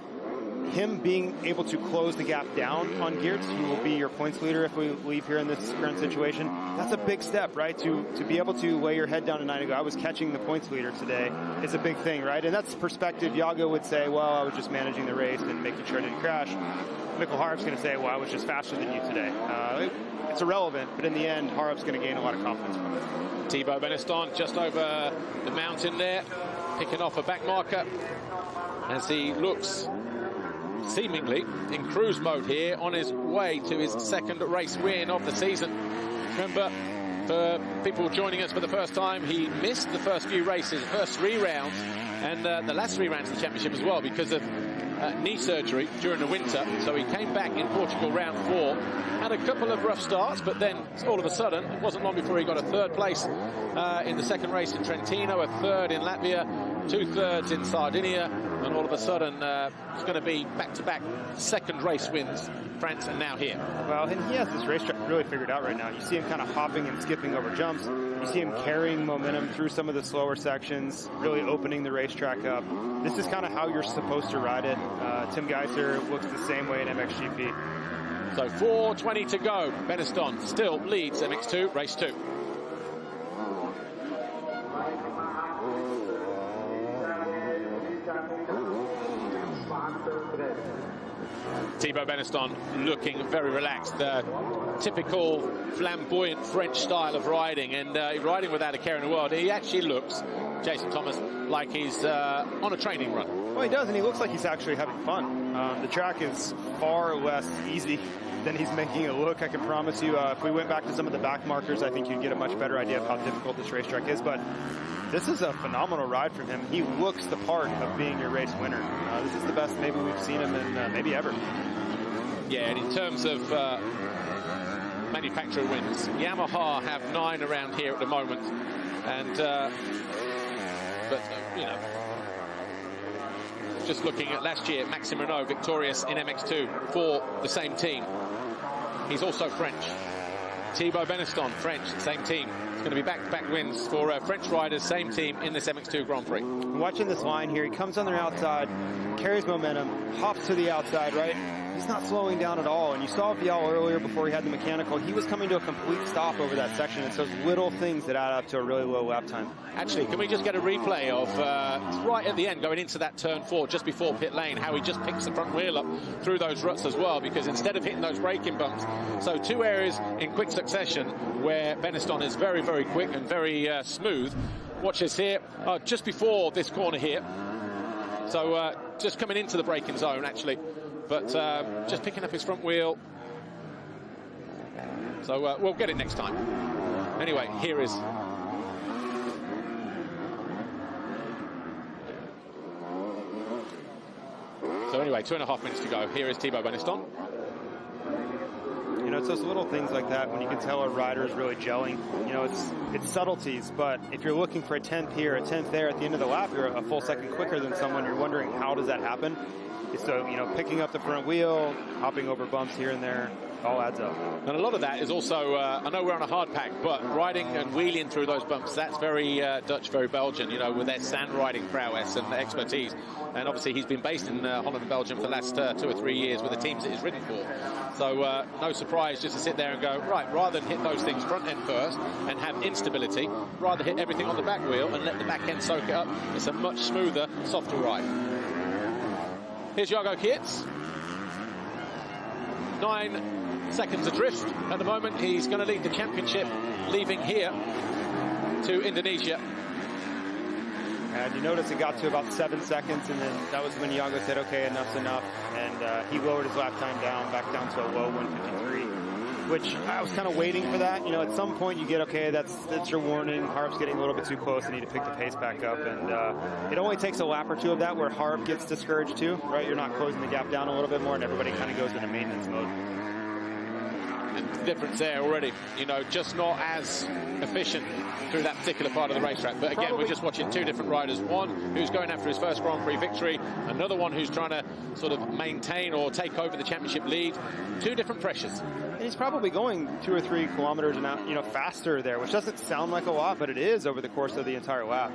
him being able to close the gap down on Geerts, who will be your points leader if we leave here in this current situation, that's a big step, right? To be able to lay your head down tonight and go, I was catching the points leader today, is a big thing, right? And that's perspective. Jago would say, well, I was just managing the race and making sure I didn't crash. Mikkel Harp's going to say, well, I was just faster than you today. it's irrelevant, but in the end, Harup's going to gain a lot of confidence from it. Thibaut Benistant just over the mountain there, picking off a back marker as he looks seemingly in cruise mode here on his way to his second race win of the season. Remember, for people joining us for the first time, he missed the first few races, the first 3 rounds, and the last 3 rounds of the championship as well because of knee surgery during the winter. So he came back in Portugal round 4, had a couple of rough starts, but then all of a sudden, it wasn't long before he got a 3rd place in the second race in Trentino, a 3rd in Latvia, 2 thirds in Sardinia, and all of a sudden it's going to be back-to-back second race wins, France, and now here. Well, and he has this racetrack really figured out right now. You see him kind of hopping and skipping over jumps. You see him carrying momentum through some of the slower sections, really opening the racetrack up. This is kind of how you're supposed to ride it. Tim Geiser looks the same way in MXGP. So 4:20 to go. Benistant still leads MX2 Race 2. Thibaut Benistant looking very relaxed. Typical flamboyant French style of riding, and riding without a care in the world. He actually looks, Jason Thomas, like he's on a training run. Well, he does, and he looks like he's actually having fun. The track is far less easy than he's making it look. I can promise you, if we went back to some of the back markers, I think you'd get a much better idea of how difficult this racetrack is. But this is a phenomenal ride from him. He looks the part of being your race winner. This is the best maybe we've seen him in maybe ever. Yeah, and in terms of manufacturer wins, Yamaha have 9 around here at the moment, and but you know, just looking at last year, Maxime Renault victorious in MX2 for the same team. He's also French. Thibaut Benistant, French, same team. It's going to be back-to-back wins for French riders, same team in this MX2 Grand Prix. Watching this line here, he comes on their outside, carries momentum, hops to the outside, right? He's not slowing down at all. And you saw Vialle earlier before he had the mechanical. He was coming to a complete stop over that section. It's those little things that add up to a really low lap time. Actually, can we just get a replay of right at the end, going into that turn 4, just before pit lane, how he just picks the front wheel up through those ruts as well, because instead of hitting those braking bumps, so 2 areas in quick succession where Benistant is very, very quick and very smooth. Watch this here, just before this corner here. So just coming into the braking zone, actually. But just picking up his front wheel. So we'll get it next time. Anyway, here is... So anyway, 2.5 minutes to go. Here is Thibaut Benistant. You know, it's those little things like that when you can tell a rider is really gelling. You know, it's subtleties, but if you're looking for a 10th here, a 10th there at the end of the lap, you're a full second quicker than someone. You're wondering, how does that happen? So, you know, picking up the front wheel, hopping over bumps here and there, all adds up. And a lot of that is also, I know we're on a hard pack, but riding and wheeling through those bumps, that's very Dutch, very Belgian, you know, with their sand riding prowess and expertise. And obviously he's been based in Holland and Belgium for the last 2 or 3 years with the teams that he's ridden for. So no surprise just to sit there and go, right, rather than hit those things front end first and have instability, rather hit everything on the back wheel and let the back end soak it up. It's a much smoother, softer ride. Here's Jago Geerts. 9 seconds adrift at the moment. He's going to lead the championship, leaving here to Indonesia. And you notice it got to about 7 seconds, and then that was when Jago said, okay, enough's enough. And he lowered his lap time back down to a low 1:53, which I was kind of waiting for that. You know, at some point you get, okay, that's your warning. Harp's getting a little bit too close. I need to pick the pace back up. And it only takes a lap or 2 of that where Harp gets discouraged too, right? You're not closing the gap down a little bit more, and everybody kind of goes into maintenance mode. And the difference there already, you know, just not as efficient through that particular part of the racetrack. But again, we're just watching 2 different riders. One who's going after his first Grand Prix victory, another one who's trying to sort of maintain or take over the championship lead. 2 different pressures. And he's probably going 2 or 3 kilometers an hour, you know, faster there, which doesn't sound like a lot, but it is over the course of the entire lap.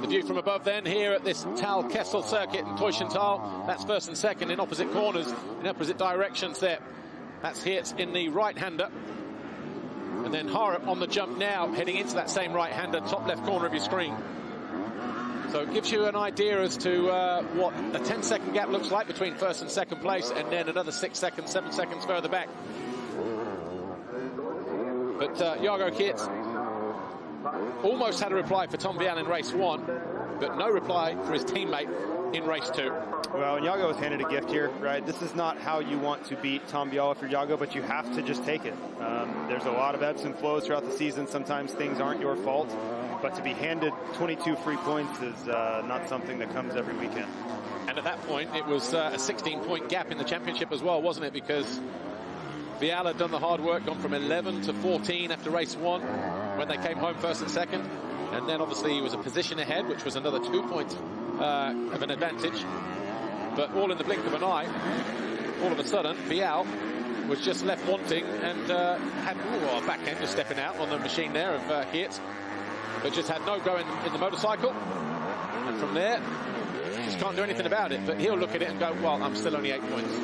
The view from above then here at this Tal Kessel circuit in Teushental. That's first and second in opposite corners, in opposite directions there. That's Geerts in the right-hander. And then Harp on the jump now, heading into that same right-hander, top left corner of your screen. So it gives you an idea as to what a 10-second gap looks like between first and second place, and then another 6 seconds, 7 seconds further back. But Jago Geerts almost had a reply for Tom Vialle in race 1, but no reply for his teammate in race 2. Well, Jago was handed a gift here, right? This is not how you want to beat Tom Vialle if you're Jago, but you have to just take it. There's a lot of ebbs and flows throughout the season. Sometimes things aren't your fault, but to be handed 22 free points is not something that comes every weekend. And at that point, it was a 16-point gap in the championship as well, wasn't it? Because Vialle had done the hard work, gone from 11 to 14 after race 1 when they came home first and second. And then obviously he was a position ahead, which was another 2 points of an advantage. But all in the blink of an eye, all of a sudden, Vialle was just left wanting and had a back end just stepping out on the machine there of Geerts, but just had no go in the motorcycle. And from there, just can't do anything about it. But he'll look at it and go, well, I'm still only 8 points.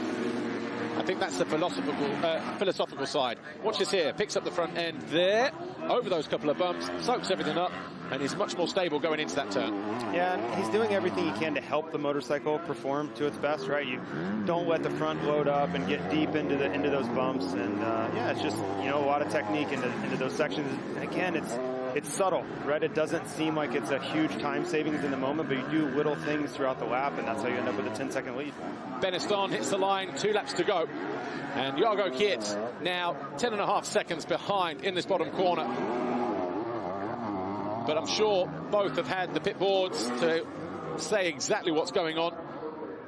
I think that's the philosophical side. Watch this here. Picks up the front end there, over those couple of bumps, soaks everything up, and he's much more stable going into that turn. Yeah, he's doing everything he can to help the motorcycle perform to its best, right? You don't let the front load up and get deep into those bumps. And yeah, it's just, you know, a lot of technique into those sections. And again, it's subtle, right? It doesn't seem like it's a huge time savings in the moment, but you do little things throughout the lap, and that's how you end up with a 10-second lead. Benistant hits the line, 2 laps to go. And Jago Geerts now 10.5 seconds behind in this bottom corner. But I'm sure both have had the pit boards to say exactly what's going on.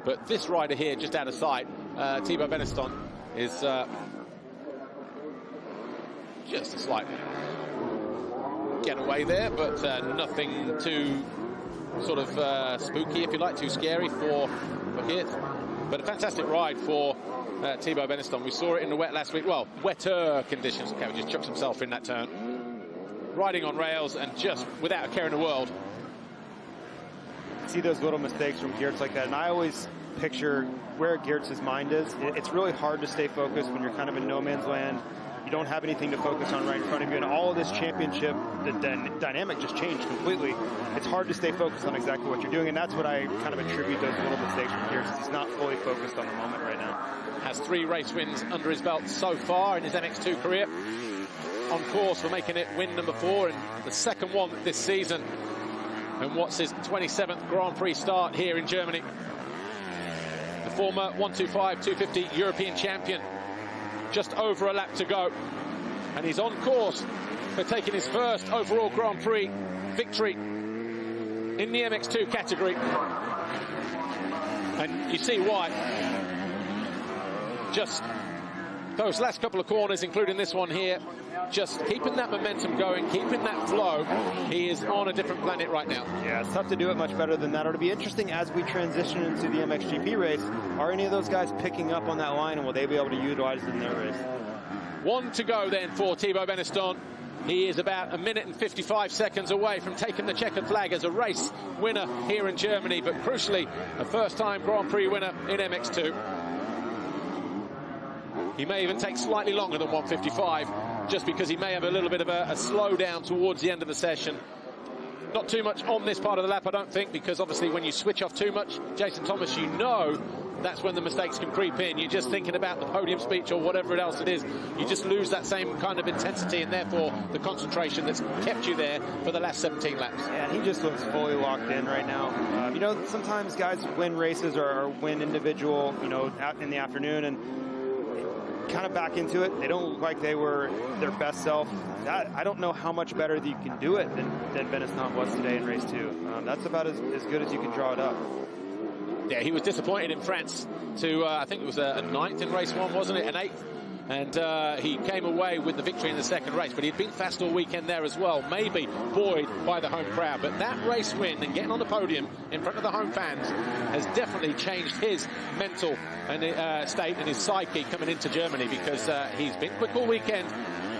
But this rider here, just out of sight, Thibaut Benistant, is just a slight getaway there, but nothing too sort of spooky, if you like, too scary for Geerts. But a fantastic ride for Thibaut Benistant. We saw it in the wet last week. Well, wetter conditions. Okay, just chucks himself in that turn. Riding on rails and just without a care in the world. See those little mistakes from Geerts like that, and I always picture where Geerts' mind is. It's really hard to stay focused when you're kind of in no man's land. You don't have anything to focus on right in front of you, and all of this championship, the dynamic just changed completely. It's hard to stay focused on exactly what you're doing, and that's what I kind of attribute those little mistakes from Geerts. He's not fully focused on the moment right now. Has 3 race wins under his belt so far in his MX2 career. On course for making it win number 4 and the second one this season. And what's his 27th Grand Prix start here in Germany. The former 125/250 European champion. Just over a lap to go. And he's on course for taking his first overall Grand Prix victory in the MX2 category. And you see why. Just those last couple of corners, including this one here, just keeping that momentum going, keeping that flow. He is on a different planet right now. Yeah, it's tough to do it much better than that. It'll be interesting as we transition into the MXGP race. Are any of those guys picking up on that line, and will they be able to utilize it in their race? 1 to go then for Thibaut Benistant. He is about 1 minute and 55 seconds away from taking the checkered flag as a race winner here in Germany, but crucially, a first-time Grand Prix winner in MX2. He may even take slightly longer than 1:55, just because he may have a little bit of a slowdown towards the end of the session. Not too much on this part of the lap, I don't think, because obviously when you switch off too much, Jason Thomas, you know that's when the mistakes can creep in. You're just thinking about the podium speech or whatever else it is. You just lose that same kind of intensity and therefore the concentration that's kept you there for the last 17 laps. Yeah, he just looks fully locked in right now. You know, sometimes guys win races or win individual, you know, out in the afternoon and kind of back into it. They don't look like they were their best self. I don't know how much better you can do it than Benistant was today in race 2. That's about as good as you can draw it up. Yeah, he was disappointed in France to, I think it was a 9th in race 1, wasn't it? An 8th. And he came away with the victory in the second race, but he'd been fast all weekend there as well, maybe buoyed by the home crowd. But that race win and getting on the podium in front of the home fans has definitely changed his mental and state and his psyche coming into Germany, because he's been quick all weekend.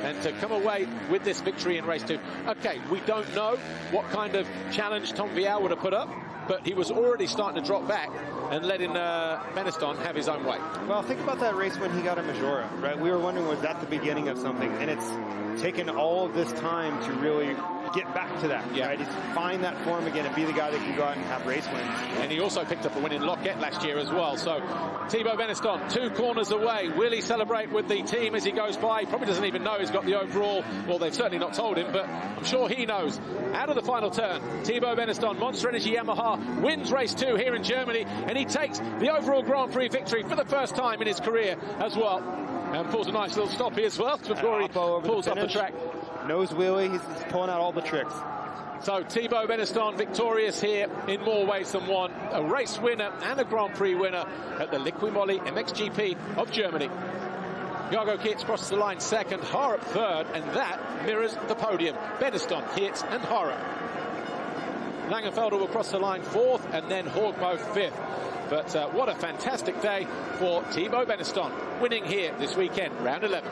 And to come away with this victory in race 2. Okay, we don't know what kind of challenge Tom Vialle would have put up, but he was already starting to drop back and letting Benistant have his own way. Well, think about that race when he got a Majora, right? We were wondering, was that the beginning of something? And it's taken all of this time to really get back to that, Yeah. right? He's find that form again and be the guy that can go out and have race wins. And he also picked up a win in Loquet last year as well. So Thibaut Benistant, 2 corners away. Will he celebrate with the team as he goes by? He probably doesn't even know he's got the overall. Well, they've certainly not told him, but I'm sure he knows. Out of the final turn, Thibaut Benistant, Monster Energy Yamaha, wins race 2 here in Germany, and he takes the overall Grand Prix victory for the first time in his career as well. And pulls a nice little stoppie as well before he pulls off the track. Nose wheelie, he's pulling out all the tricks. So Thibaut Benistant victorious here in more ways than one. A race winner and a Grand Prix winner at the Liqui Moly MXGP of Germany. Jago Geerts crosses the line second, Harrop third, and that mirrors the podium. Benistant, Geerts and Harrop. Langenfelder will cross the line fourth, and then Hogmo fifth. But what a fantastic day for Thibaut Benistant, winning here this weekend, round 11.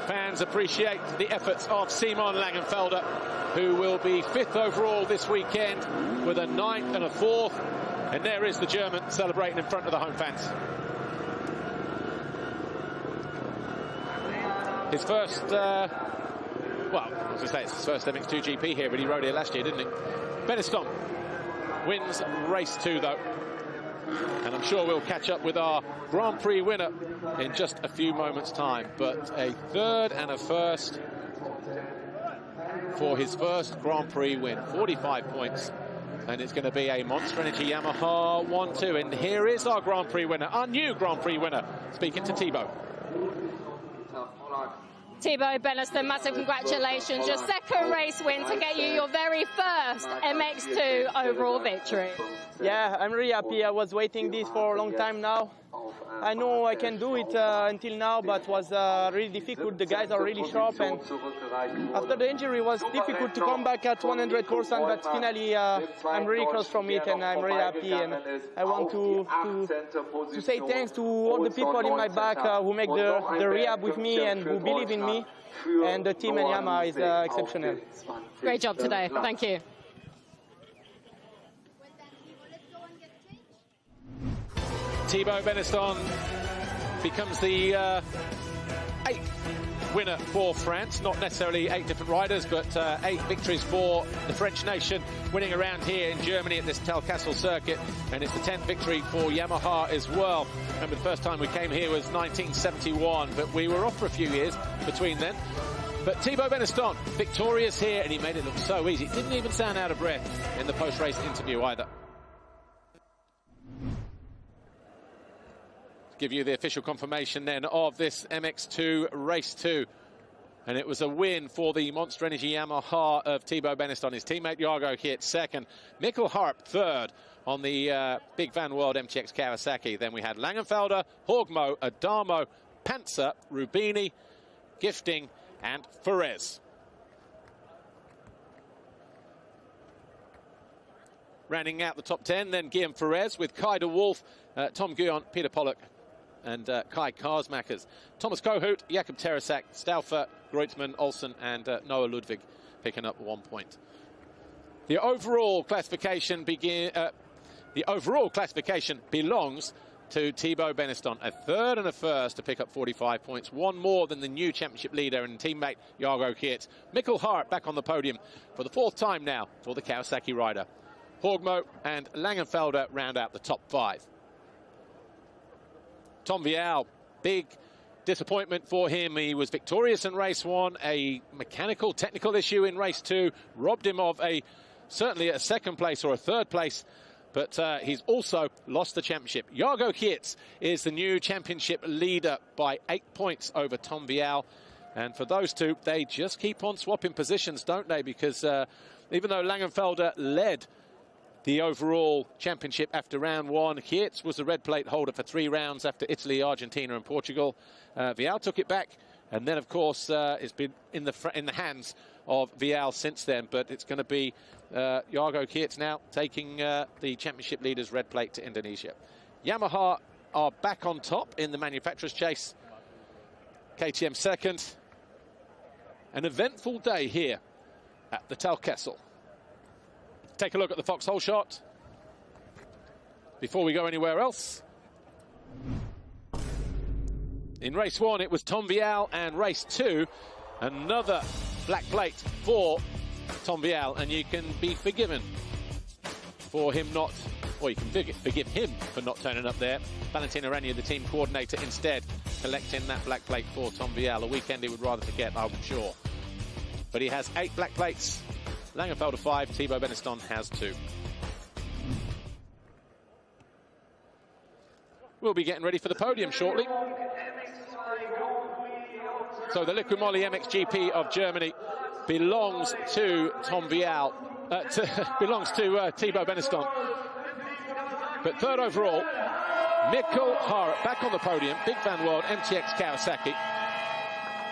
Fans appreciate the efforts of Simon Langenfelder, who will be 5th overall this weekend with a 9th and a 4th. And there is the German celebrating in front of the home fans. His first, well, I was going to say it's his first MX2 GP here, but he rode here last year, didn't he? Benistant wins race 2, though. And I'm sure we'll catch up with our Grand Prix winner in just a few moments' time. But a 3rd and a 1st for his first Grand Prix win. 45 points. And it's going to be a Monster Energy Yamaha 1-2. And here is our Grand Prix winner, our new Grand Prix winner, speaking to Thibaut. Thibaut Benistant, massive congratulations. Your 2nd race win to get you your very first MX2 overall victory. Yeah, I'm really happy. I was waiting this for a long time now. I know I can do it until now, but was really difficult. The guys are really sharp, and after the injury it was difficult to come back at 100%, but finally I'm really close from it, and I'm really happy. And I want to say thanks to all the people in my back who make the rehab with me and who believe in me, and the team and Yamaha is exceptional. Great job today. Thank you. Thibaut Benistant becomes the 8th winner for France. Not necessarily 8 different riders, but 8 victories for the French nation, winning around here in Germany at this Telkassel circuit. And it's the 10th victory for Yamaha as well. Remember, the first time we came here was 1971, but we were off for a few years between then. But Thibaut Benistant victorious here, and he made it look so easy. Didn't even sound out of breath in the post-race interview either. Give you the official confirmation then of this MX2 Race 2. And it was a win for the Monster Energy Yamaha of Thibaut Benistant. His teammate Jago Geerts 2nd, Mikkel Harp 3rd on the Big Van World MTX Kawasaki. Then we had Langenfelder, Hogmo, Adamo, Panzer, Rubini, Gifting and Ferez. Rounding out the top 10, then Guillaume Ferez with Kai de Wolf, Tom Guyon, Peter Pollock and Kai Karsmakers. Thomas Kohut, Jakob Terasak, Stauffer, Greutzmann, Olsen and Noah Ludwig picking up 1 point. The overall classification belongs to Thibaut Benistant, a 3rd and a 1st to pick up 45 points, 1 more than the new championship leader and teammate Jago Geerts. Mikkel Hart back on the podium for the 4th time now for the Kawasaki rider. Hogmo and Langenfelder round out the top 5. Tom Vialle, big disappointment for him. He was victorious in race 1, a mechanical, technical issue in race 2, robbed him of certainly a 2nd place or a 3rd place, but he's also lost the championship. Jago Geerts is the new championship leader by 8 points over Tom Vialle. And for those two, they just keep on swapping positions, don't they? Because even though Langenfelder led the overall championship after round 1, Geerts was the red plate holder for 3 rounds after Italy, Argentina and Portugal. Vialle took it back, and then of course it's been in the hands of Vialle since then. But it's going to be Jago Geerts now taking the championship leaders red plate to Indonesia. Yamaha are back on top in the manufacturer's chase. KTM 2nd. An eventful day here at the Telkassel. Take a look at the Fox Holeshot. before we go anywhere else, in race 1 it was Tom Vialle, and race 2 another black plate for Tom Vialle, and you can be forgiven for him not, or you can forgive him for not turning up there. Valentin Aranya, the team coordinator, instead collecting that black plate for Tom Vialle. A weekend he would rather forget, I'm sure. But he has 8 black plates, Langenfelder 5, Thibaut Benistant has 2. We'll be getting ready for the podium shortly. So the Liqui Moly MXGP of Germany belongs to Tom Vialle, belongs to Thibaut Benistant. But third overall, Mikkel Harup back on the podium, Big Van World, MTX Kawasaki.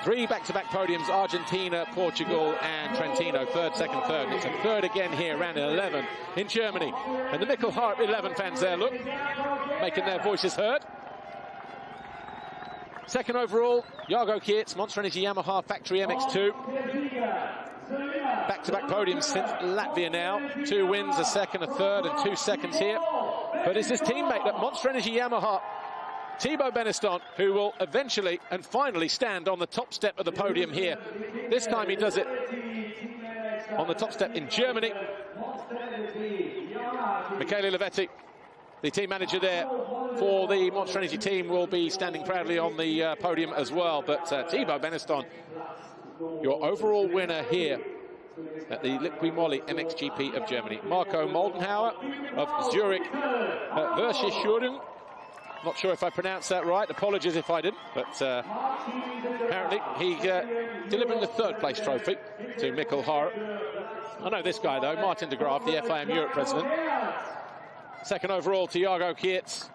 3 back-to-back podiums, Argentina, Portugal and Trentino, third, second, third. It's a third again here, round 11 in Germany. And the Mikkel Harup 11 fans there, look, making their voices heard. Second overall, Jago Geerts, Monster Energy Yamaha Factory MX2. Back-to-back podiums since Latvia now. 2 wins, a second, a third, and 2 seconds here. But it's his teammate at Monster Energy Yamaha, Thibaut Benistant, who will eventually and finally stand on the top step of the podium here. This time he does it on the top step in Germany. Michele Levetti, the team manager there for the Monster Energy team, will be standing proudly on the podium as well. But Thibaut Benistant, your overall winner here at the Liqui Moly MXGP of Germany. Marco Moldenhauer of Zurich Verschischung. Not sure if I pronounced that right. Apologies if I didn't. But apparently he delivering the third place trophy to Mikkel Harup. I know this guy though, Martin de Graaf, the FIM Europe president. Second overall to Jago Geerts.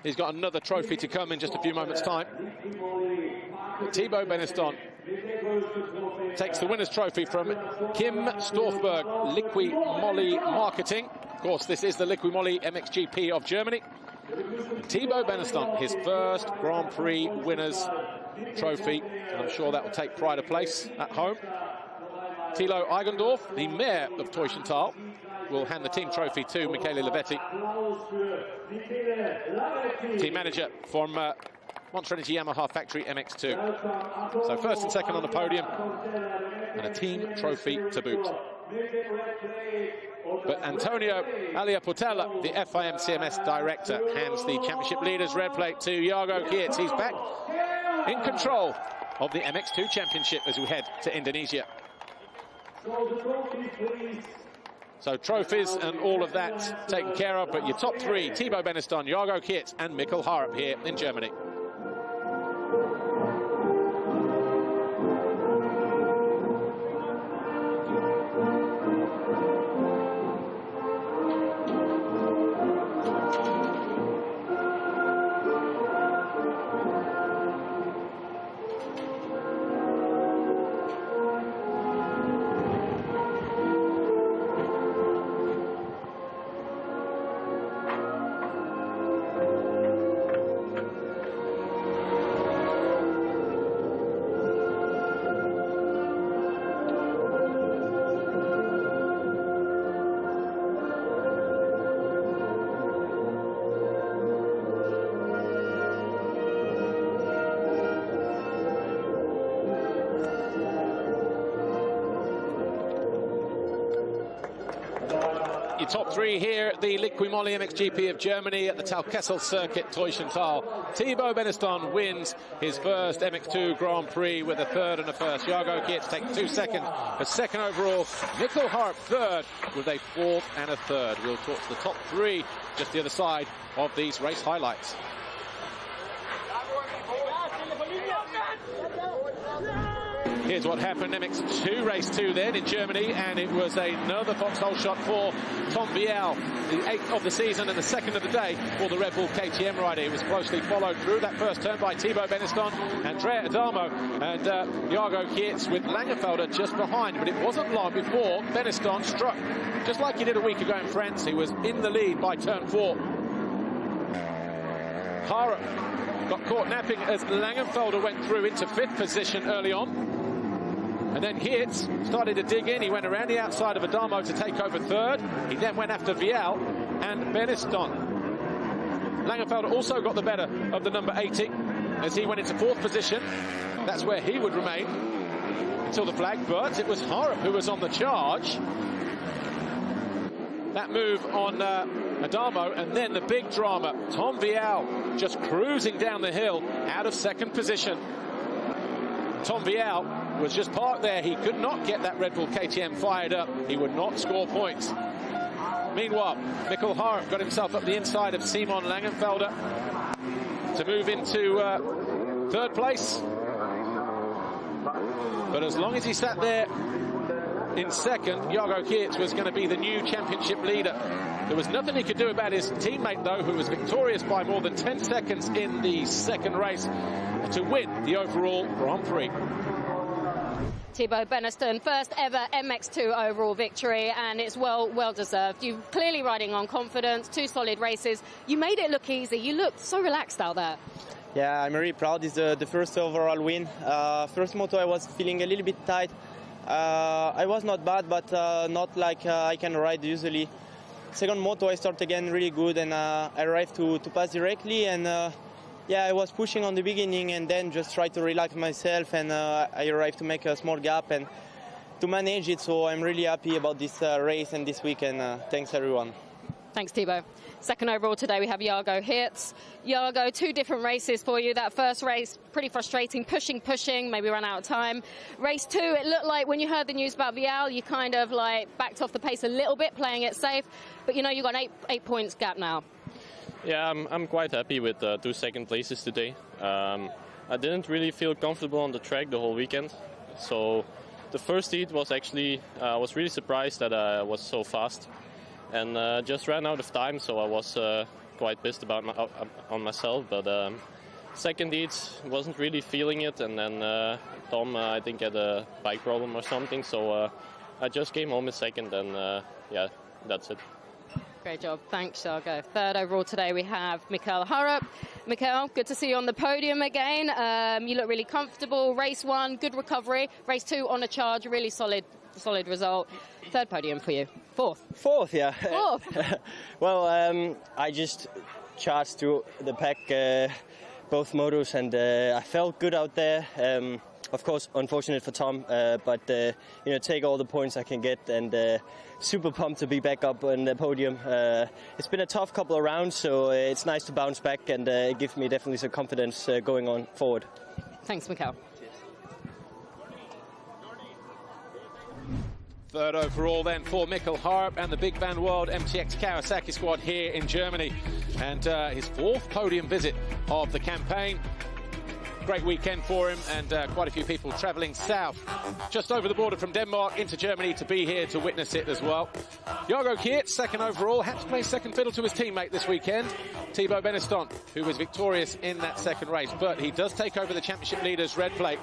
He's got another trophy to come in just a few moments' time. Thibaut Benistant takes the winner's trophy from Kim Storfberg, Liqui Moly Marketing. Of course, this is the Liqui Moly MXGP of Germany. Thibaut Benistant, his first Grand Prix winner's trophy, and I'm sure that will take pride of place at home. Thilo Eigendorf, the mayor of Teushenthal, will hand the team trophy to Michele Levetti, team manager from Monster Energy Yamaha Factory MX2. So first and second on the podium, and a team trophy to boot. But Antonio Aliaputella, the FIM CMS director, hands the championship leader's red plate to Jago Geerts. He's back in control of the MX2 Championship as we head to Indonesia. So trophies and all of that taken care of, but your top 3, Thibaut Benistant, Jago Geerts and Mikkel Harup here in Germany. Your top 3 here at the Liqui Moly MXGP of Germany at the Talkessel circuit, Teushenthal. Thibaut Benistant wins his first MX2 Grand Prix with a third and a first. Jago Geerts takes 2 seconds, a second overall. Mikkel Harup third with a fourth and a third. We'll talk to the top 3 just the other side of these race highlights. Here's what happened, MX2 Race 2 then in Germany, and it was another foxhole shot for Tom Vialle, the 8th of the season and the 2nd of the day for the Red Bull KTM rider. He was closely followed through that first turn by Thibaut Benistant, Andrea Adamo and Jago Geerts with Langenfelder just behind, but it wasn't long before Benistant struck, just like he did a week ago in France. He was in the lead by turn 4. Harup got caught napping as Langenfelder went through into 5th position early on. And then Geerts started to dig in. He went around the outside of Adamo to take over 3rd. He then went after Vialle and Benistant. Langenfelder also got the better of the number 80 as he went into 4th position. That's where he would remain until the flag, but it was Harp who was on the charge. That move on Adamo, and then the big drama. Tom Vialle just cruising down the hill out of 2nd position. Tom Vialle was just parked there. He could not get that Red Bull KTM fired up. He would not score points. Meanwhile, Mikkel Harp got himself up the inside of Simon Langenfelder to move into 3rd place. But as long as he sat there in 2nd, Jago Geerts was going to be the new championship leader. There was nothing he could do about his teammate, though, who was victorious by more than 10 seconds in the 2nd race to win the overall Grand Prix. Thibaut Benistant, first ever MX2 overall victory, and it's well deserved. You're clearly riding on confidence, 2 solid races. You made it look easy. You looked so relaxed out there. Yeah, I'm really proud. It's the first overall win. First moto I was feeling a little bit tight. I was not bad, but not like I can ride usually. Second moto I start again really good, and I arrived to pass directly, and yeah, I was pushing on the beginning and then just tried to relax myself, and I arrived to make a small gap and to manage it. So I'm really happy about this race and this weekend. Thanks everyone. Thanks, Thibaut. 2nd overall today we have Jago Geerts. Jago, 2 different races for you. That first race, pretty frustrating, pushing, maybe ran out of time. Race 2, it looked like when you heard the news about Vialle, you kind of like backed off the pace a little bit, playing it safe. But you know, you got an 8 points gap now. Yeah, I'm quite happy with 2 2nd places today. I didn't really feel comfortable on the track the whole weekend. So the first heat was actually, I was really surprised that I was so fast. And just ran out of time, so I was quite pissed about on myself. But 2nd heat wasn't really feeling it, and then Tom I think had a bike problem or something, so I just came home in 2nd, and yeah, that's it. Great job, thanks Jago. 3rd overall today we have Mikkel Harp. Mikkel, good to see you on the podium again. You look really comfortable. Race 1, good recovery. Race 2 on a charge, really solid result. 3rd podium for you. 4th. 4th, yeah. 4th. Well, I just charged through the pack both motos, and I felt good out there. Of course, unfortunate for Tom, but you know, take all the points I can get, and super pumped to be back up on the podium. It's been a tough couple of rounds, so it's nice to bounce back, and it gives me definitely some confidence going on forward. Thanks, Mikkel. 3rd overall then for Mikkel Harp and the Big Van World MTX Kawasaki squad here in Germany, and his 4th podium visit of the campaign. Great weekend for him, and quite a few people travelling south just over the border from Denmark into Germany to be here to witness it as well. Jago Geerts, 2nd overall, had to play 2nd fiddle to his teammate this weekend, Thibaut Benistant, who was victorious in that 2nd race, but he does take over the championship leader's red plate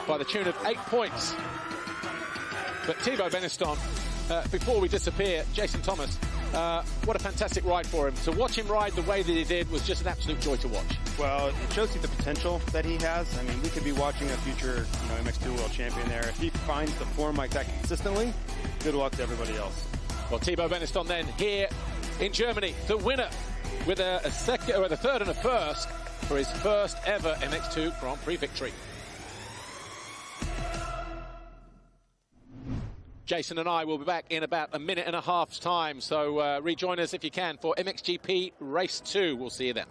by the tune of 8 points. But Thibaut Benistant, before we disappear, Jason Thomas, what a fantastic ride for him. To watch him ride the way that he did was just an absolute joy to watch. Well, it shows you the potential that he has. I mean, we could be watching a future, MX2 world champion there. If he finds the form like that consistently, good luck to everybody else. Well, Thibaut Benistant then here in Germany, the winner with a 3rd and a 1st for his first ever MX2 Grand Prix victory. Jason and I will be back in about a minute and a half's time, so rejoin us if you can for MXGP Race 2. We'll see you then.